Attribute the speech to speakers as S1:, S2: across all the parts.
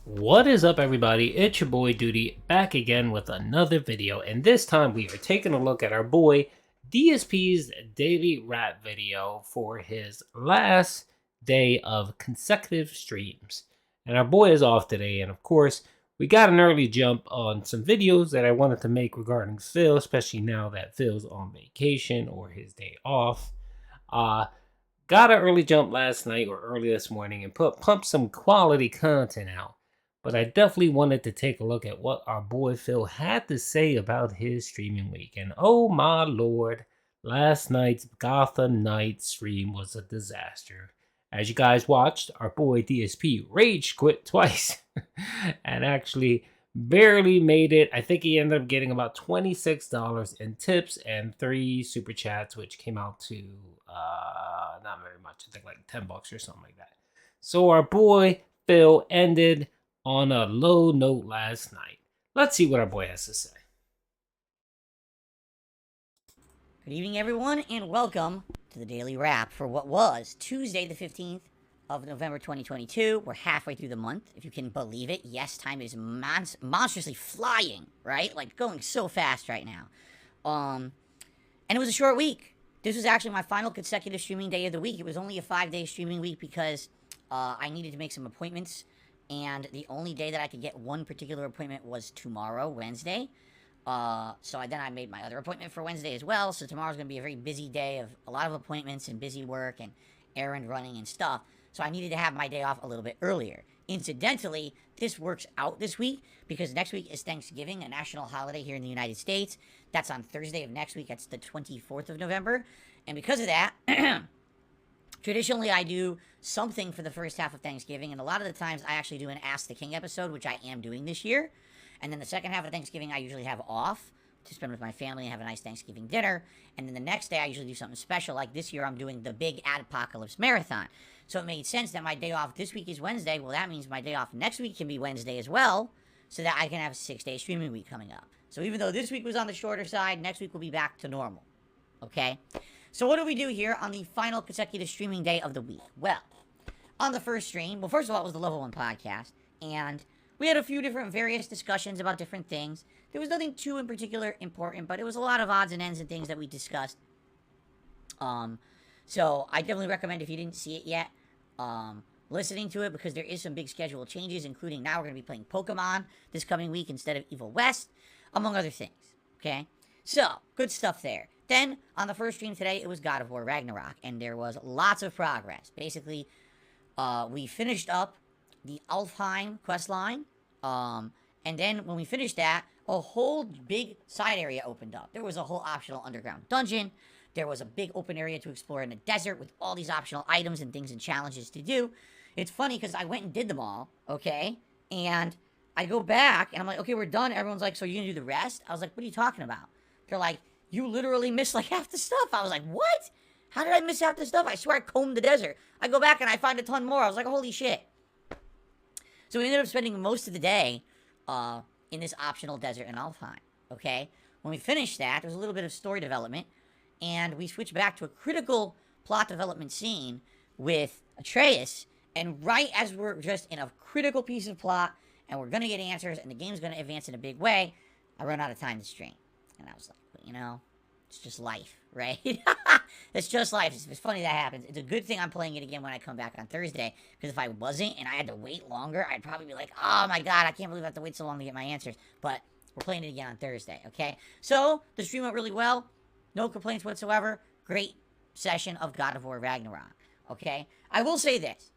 S1: What is up, everybody? It's your boy Duty back again with another video, and this time we are taking a look at our boy DSP's daily rap video for his last day of consecutive streams. And our boy is off today, and of course, we got an early jump on some videos that I wanted to make regarding Phil, especially now that Phil's on vacation or his day off. Uh, Got an early jump last night or early this morning and pumped some quality content out. But I definitely wanted to take a look at what our boy Phil had to say about his streaming week. And oh my lord, last night's Gotham Knights stream was a disaster. As you guys watched, our boy DSP rage quit twice and actually barely made it. I think he ended up getting about $26 in tips and 3 super chats, which came out to not very much. I think like $10 or something like that. So our boy Phil ended on a low note last night. Let's see what our boy has to say.
S2: Good evening, everyone, and welcome to the Daily Wrap for what was Tuesday, the 15th of November, 2022. We're halfway through the month, if you can believe it. Yes, time is monstrously flying, right? Like, going so fast right now. And it was a short week. This was actually my final consecutive streaming day of the week. It was only a 5-day streaming week because I needed to make some appointments, and the only day that I could get one particular appointment was tomorrow, Wednesday. Then I made my other appointment for Wednesday as well, so tomorrow's going to be a very busy day of a lot of appointments and busy work and errand running and stuff, so I needed to have my day off a little bit earlier. Incidentally, this works out this week because next week is Thanksgiving, a national holiday here in the United States. That's on Thursday of next week. That's the 24th of November, and because of that, traditionally I do something for the first half of Thanksgiving, and a lot of the times I actually do an Ask the King episode, which I am doing this year. And then the second half of Thanksgiving, I usually have off to spend with my family and have a nice Thanksgiving dinner. And then the next day, I usually do something special. Like this year, I'm doing the big Apocalypse Marathon. So it made sense that my day off this week is Wednesday. Well, that means my day off next week can be Wednesday as well, so that I can have a 6-day streaming week coming up. So even though this week was on the shorter side, next week will be back to normal. Okay? So what do we do here on the final consecutive streaming day of the week? Well, on the first stream, well, first of all, it was the Level 1 podcast. And we had a few different various discussions about different things. There was nothing too in particular important, but it was a lot of odds and ends and things that we discussed. So I definitely recommend, if you didn't see it yet, listening to it, because there is some big schedule changes, including now we're going to be playing Pokemon this coming week instead of Evil West, among other things. Okay? So, good stuff there. Then, on the first stream today, it was God of War Ragnarok, and there was lots of progress. Basically, we finished up the Alfheim questline. And then when we finished that, a whole big side area opened up. There was a whole optional underground dungeon. There was a big open area to explore in the desert with all these optional items and things and challenges to do. It's funny because I went and did them all, okay? And I go back and I'm like, okay, we're done. Everyone's like, so you're gonna do the rest? I was like, what are you talking about? They're like, you literally missed like half the stuff. I was like, what? How did I miss half the stuff? I swear I combed the desert. I go back and I find a ton more. I was like, holy shit. So we ended up spending most of the day in this optional desert in Alfheim, okay? When we finished that, there was a little bit of story development, and we switched back to a critical plot development scene with Atreus, and right as we're just in a critical piece of plot, and we're gonna get answers, and the game's gonna advance in a big way, I run out of time to stream. And I was like, well, you know, it's just life, right? It's just life. It's funny that happens. It's a good thing I'm playing it again when I come back on Thursday, because if I wasn't and I had to wait longer, I'd probably be like, oh my god, I can't believe I have to wait so long to get my answers. But we're playing it again on Thursday, okay? So, the stream went really well. No complaints whatsoever. Great session of God of War Ragnarok, okay? I will say this.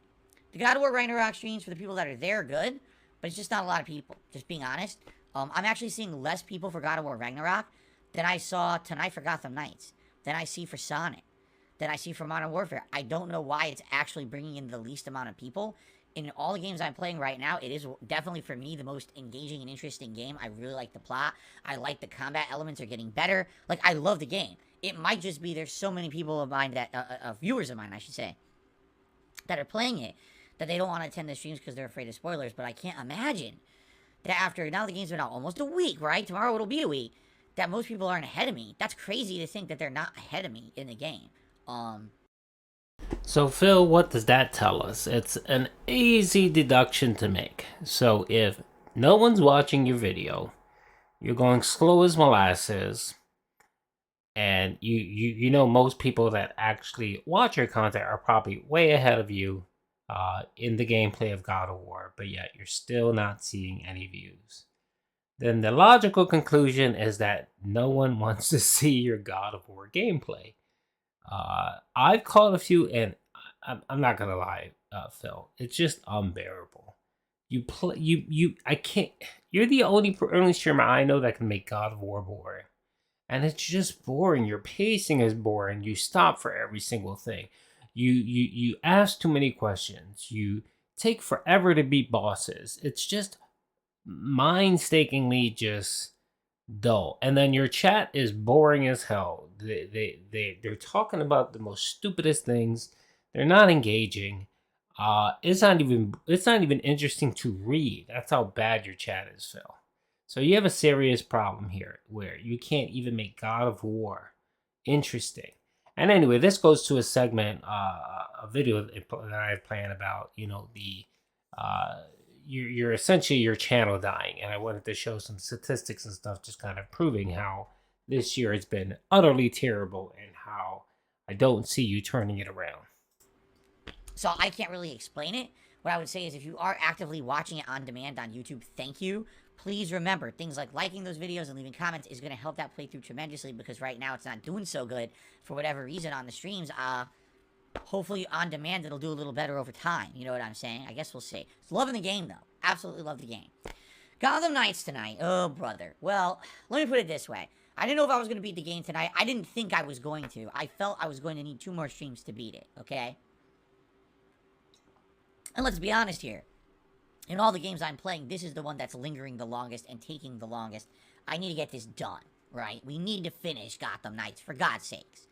S2: The God of War Ragnarok streams, for the people that are there, are good, but it's just not a lot of people, just being honest. I'm actually seeing less people for God of War Ragnarok than I saw tonight for Gotham Knights, than I see for Sonic, than I see for Modern Warfare. I don't know why it's actually bringing in the least amount of people. In all the games I'm playing right now, it is definitely, for me, the most engaging and interesting game. I really like the plot. I like the combat elements are getting better. Like, I love the game. It might just be there's so many people of mine that, viewers of mine, I should say, that are playing it, that they don't want to attend the streams because they're afraid of spoilers. But I can't imagine that after, now the game's been out almost a week, right? Tomorrow it'll be a week, that most people aren't ahead of me. That's crazy to think that they're not ahead of me in the game.
S1: So, Phil, what does that tell us? It's an easy deduction to make. So, if no one's watching your video, you're going slow as molasses, and you know most people that actually watch your content are probably way ahead of you in the gameplay of God of War, but yet you're still not seeing any views. Then the logical conclusion is that no one wants to see your God of War gameplay. I've caught a few, and I'm not gonna lie, Phil. It's just unbearable. You play, I can't. You're the only streamer I know that can make God of War boring, and it's just boring. Your pacing is boring. You stop for every single thing. You ask too many questions. You take forever to beat bosses. It's just mind-stakingly dull. And then your chat is boring as hell. They're talking about the most stupidest things. They're not engaging. It's not even interesting to read. That's how bad your chat is, Phil. So you have a serious problem here where you can't even make God of War interesting. And anyway, this goes to a segment, a video that I have planned about, the uh, you're essentially your channel dying, and I wanted to show some statistics and stuff, just kind of proving how this year has been utterly terrible and how I don't see you turning it around.
S2: So I can't really explain it. What I would say is if you are actively watching it on demand on YouTube, thank you. Please remember, things like liking those videos and leaving comments is going to help that playthrough tremendously, because right now it's not doing so good for whatever reason on the streams. Hopefully on demand it'll do a little better over time. You know what I'm saying? I guess we'll see. Loving the game, though. Absolutely love the game. Gotham Knights tonight. Oh, brother. Well, let me put it this way. I didn't know if I was going to beat the game tonight. I didn't think I was going to. I felt I was going to need 2 more streams to beat it, okay? And let's be honest here. In all the games I'm playing, this is the one that's lingering the longest and taking the longest. I need to get this done, right? We need to finish Gotham Knights, for God's sakes.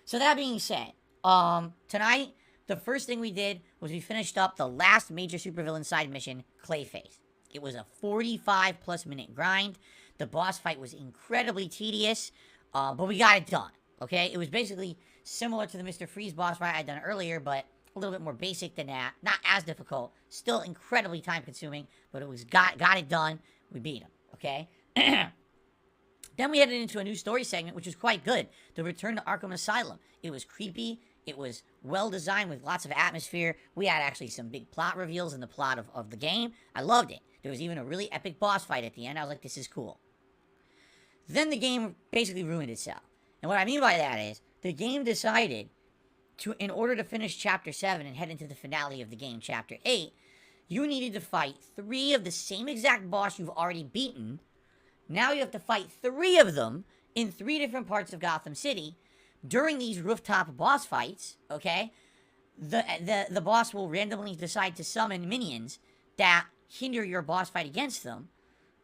S2: So that being said, tonight, the first thing we did was we finished up the last major supervillain side mission, Clayface. It was a 45-plus minute grind. The boss fight was incredibly tedious, but we got it done, okay? It was basically similar to the Mr. Freeze boss fight I'd done earlier, but a little bit more basic than that. Not as difficult. Still incredibly time-consuming, but it was got it done. We beat him, okay? Then we headed into a new story segment, which was quite good. The Return to Arkham Asylum. It was creepy. It was well-designed with lots of atmosphere. We had actually some big plot reveals in the plot of the game. I loved it. There was even a really epic boss fight at the end. I was like, this is cool. Then the game basically ruined itself. And what I mean by that is, the game decided in order to finish Chapter 7 and head into the finale of the game, Chapter 8, you needed to fight 3 of the same exact boss you've already beaten. Now you have to fight 3 of them in 3 different parts of Gotham City during these rooftop boss fights, okay? The boss will randomly decide to summon minions that hinder your boss fight against them,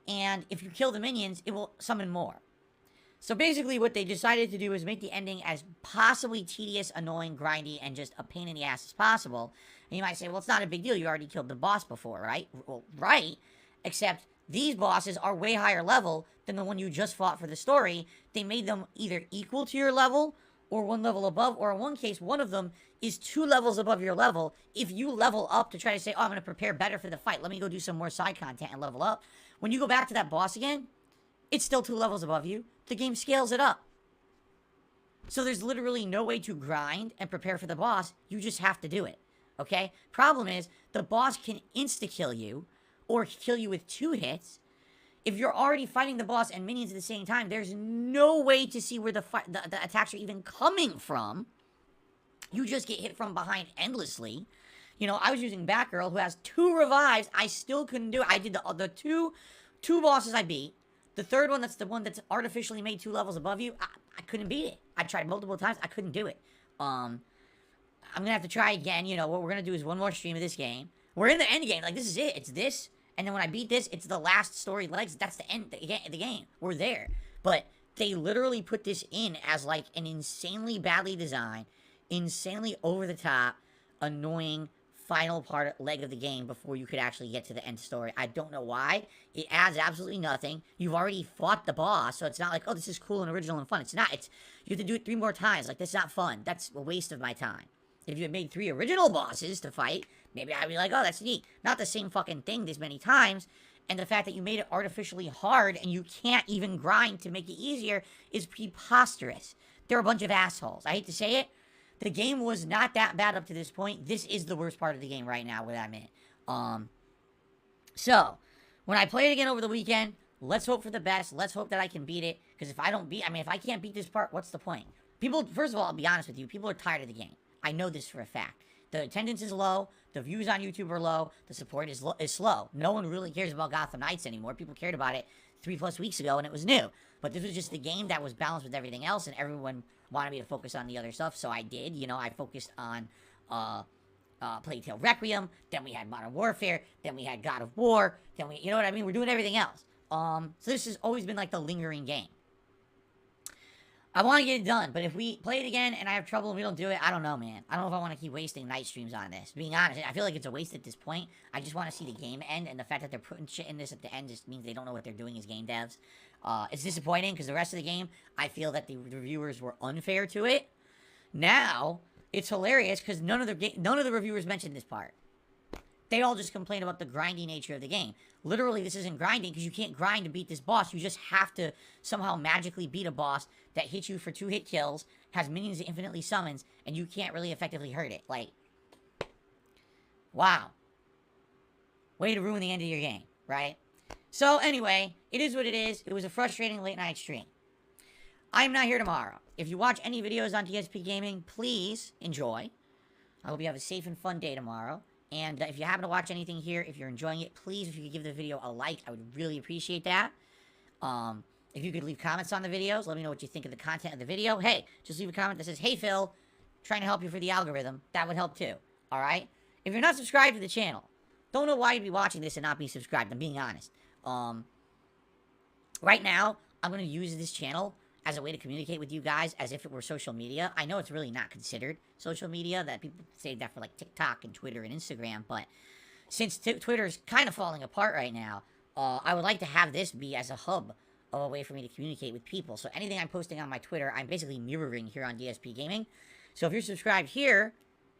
S2: and if you kill the minions, it will summon more. So basically what they decided to do is make the ending as possibly tedious, annoying, grindy, and just a pain in the ass as possible. And you might say, well, it's not a big deal. You already killed the boss before, right? Well, right. Except these bosses are way higher level than the one you just fought for the story. They made them either equal to your level or 1 level above, or in one case, one of them is 2 levels above your level. If you level up to try to say, oh, I'm going to prepare better for the fight, let me go do some more side content and level up. When you go back to that boss again, it's still 2 levels above you. The game scales it up. So there's literally no way to grind and prepare for the boss. You just have to do it. Okay? Problem is, the boss can insta-kill you or kill you with 2 hits. If you're already fighting the boss and minions at the same time, there's no way to see where the attacks are even coming from. You just get hit from behind endlessly. You know, I was using Batgirl, who has 2 revives. I still couldn't do it. I did the two bosses I beat. The third one, that's the one that's artificially made 2 levels above you, I couldn't beat it. I tried multiple times. I couldn't do it. I'm going to have to try again. You know, what we're going to do is 1 more stream of this game. We're in the end game. Like, this is it. It's this. And then when I beat this, it's the last story legs. That's the end of the game. We're there. But they literally put this in as, like, an insanely badly designed, insanely over-the-top, annoying final leg of the game before you could actually get to the end story. I don't know why. It adds absolutely nothing. You've already fought the boss, so it's not like, oh, this is cool and original and fun. It's not. You have to do it 3 more times. Like, that's not fun. That's a waste of my time. If you had made 3 original bosses to fight, maybe I'd be like, oh, that's neat. Not the same fucking thing this many times. And the fact that you made it artificially hard and you can't even grind to make it easier is preposterous. They're a bunch of assholes. I hate to say it. The game was not that bad up to this point. This is the worst part of the game right now where I'm in. So, when I play it again over the weekend, let's hope for the best. Let's hope that I can beat it. Because if I can't beat this part, what's the point? People, first of all, I'll be honest with you, people are tired of the game. I know this for a fact. The attendance is low. The views on YouTube are low. The support is slow. No one really cares about Gotham Knights anymore. People cared about it 3+ weeks ago and it was new. But this was just the game that was balanced with everything else and everyone wanted me to focus on the other stuff. So I did. You know, I focused on Plague Tale Requiem. Then we had Modern Warfare. Then we had God of War. Then we, you know what I mean? We're doing everything else. So this has always been like the lingering game. I want to get it done, but if we play it again and I have trouble and we don't do it, I don't know, man. I don't know if I want to keep wasting night streams on this. Being honest, I feel like it's a waste at this point. I just want to see the game end, and the fact that they're putting shit in this at the end just means they don't know what they're doing as game devs. It's disappointing because the rest of the game, I feel that the reviewers were unfair to it. Now, it's hilarious because none of the reviewers mentioned this part. They all just complain about the grindy nature of the game. Literally, this isn't grinding because you can't grind to beat this boss. You just have to somehow magically beat a boss that hits you for 2-hit kills, has minions that infinitely summons, and you can't really effectively hurt it. Like, wow. Way to ruin the end of your game, right? So anyway, it is what it is. It was a frustrating late night stream. I'm not here tomorrow. If you watch any videos on DSP Gaming, please enjoy. I hope you have a safe and fun day tomorrow. And if you happen to watch anything here, if you're enjoying it, please, if you could give the video a like, I would really appreciate that. If you could leave comments on the videos, let me know what you think of the content of the video. Hey, just leave a comment that says, hey, Phil, trying to help you for the algorithm. That would help too, all right? If you're not subscribed to the channel, don't know why you'd be watching this and not be subscribed. I'm being honest. Right now, I'm going to use this channel as a way to communicate with you guys as if it were social media. I know it's really not considered social media, that people say that for like TikTok and Twitter and Instagram, but since Twitter's kind of falling apart right now, I would like to have this be as a hub of a way for me to communicate with people. So anything I'm posting on my Twitter, I'm basically mirroring here on DSP Gaming. So if you're subscribed here,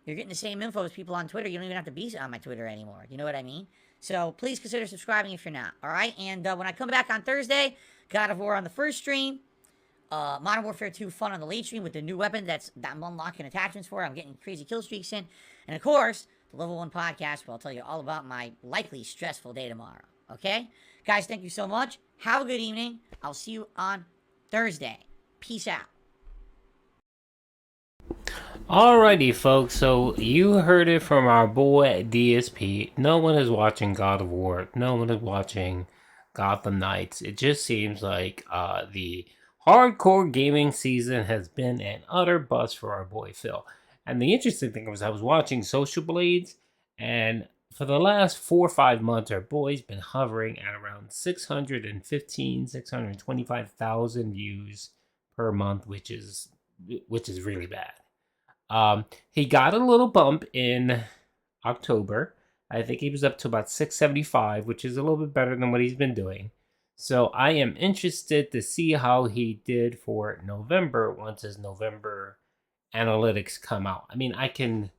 S2: you're getting the same info as people on Twitter. You don't even have to be on my Twitter anymore. You know what I mean? So please consider subscribing if you're not, all right? And when I come back on Thursday, God of War on the first stream, Modern Warfare 2 fun on the late stream with the new weapon that I'm unlocking attachments for. I'm getting crazy kill streaks in. And of course, the Level 1 podcast where I'll tell you all about my likely stressful day tomorrow. Okay? Guys, thank you so much. Have a good evening. I'll see you on Thursday. Peace out.
S1: Alrighty, folks, so you heard it from our boy DSP. No one is watching God of War. No one is watching Gotham Knights. It just seems like the hardcore gaming season has been an utter bust for our boy Phil. And the interesting thing was I was watching Social Blades, and for the last 4 or 5 months, our boy's been hovering at around 625,000 views per month, which is really bad. He got a little bump in October. I think he was up to about 675, which is a little bit better than what he's been doing. So I am interested to see how he did for November once his November analytics come out. I mean, I could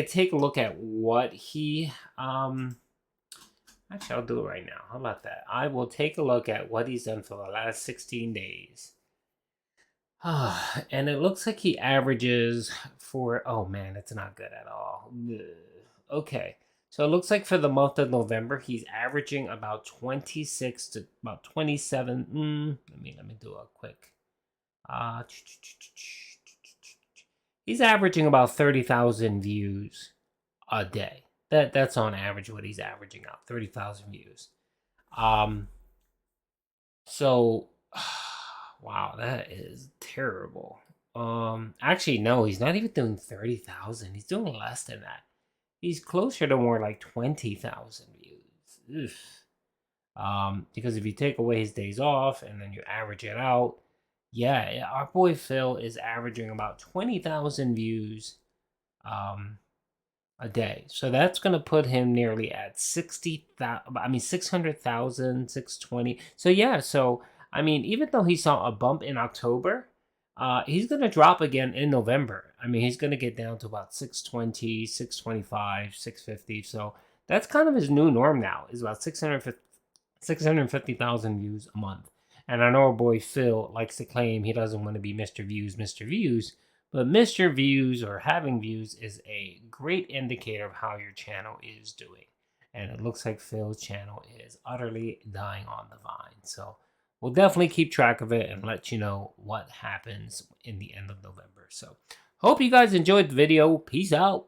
S1: take a look at what he actually I'll do it right now. How about that? I will take a look at what he's done for the last 16 days. And it looks like he averages for, oh man, it's not good at all. Okay. So it looks like for the month of November, he's averaging about 26 to about 27. Let me do a quick. He's averaging about 30,000 views a day. That's on average what he's averaging out, 30,000 views. So, wow, that is terrible. Actually, no, he's not even doing 30,000. He's doing less than that. He's closer to more like 20,000 views. Because if you take away his days off and then you average it out, yeah, our boy Phil is averaging about 20,000 views a day. So that's going to put him nearly at 600,000, 620. So yeah, so I mean, even though he saw a bump in October, He's going to drop again in November. I mean, he's going to get down to about 620, 625, 650. So that's kind of his new norm now, is about 650,000 views a month. And I know our boy Phil likes to claim he doesn't want to be Mr. Views, Mr. Views. But Mr. Views or having views is a great indicator of how your channel is doing. And it looks like Phil's channel is utterly dying on the vine. So we'll definitely keep track of it and let you know what happens in the end of November. So hope you guys enjoyed the video. Peace out.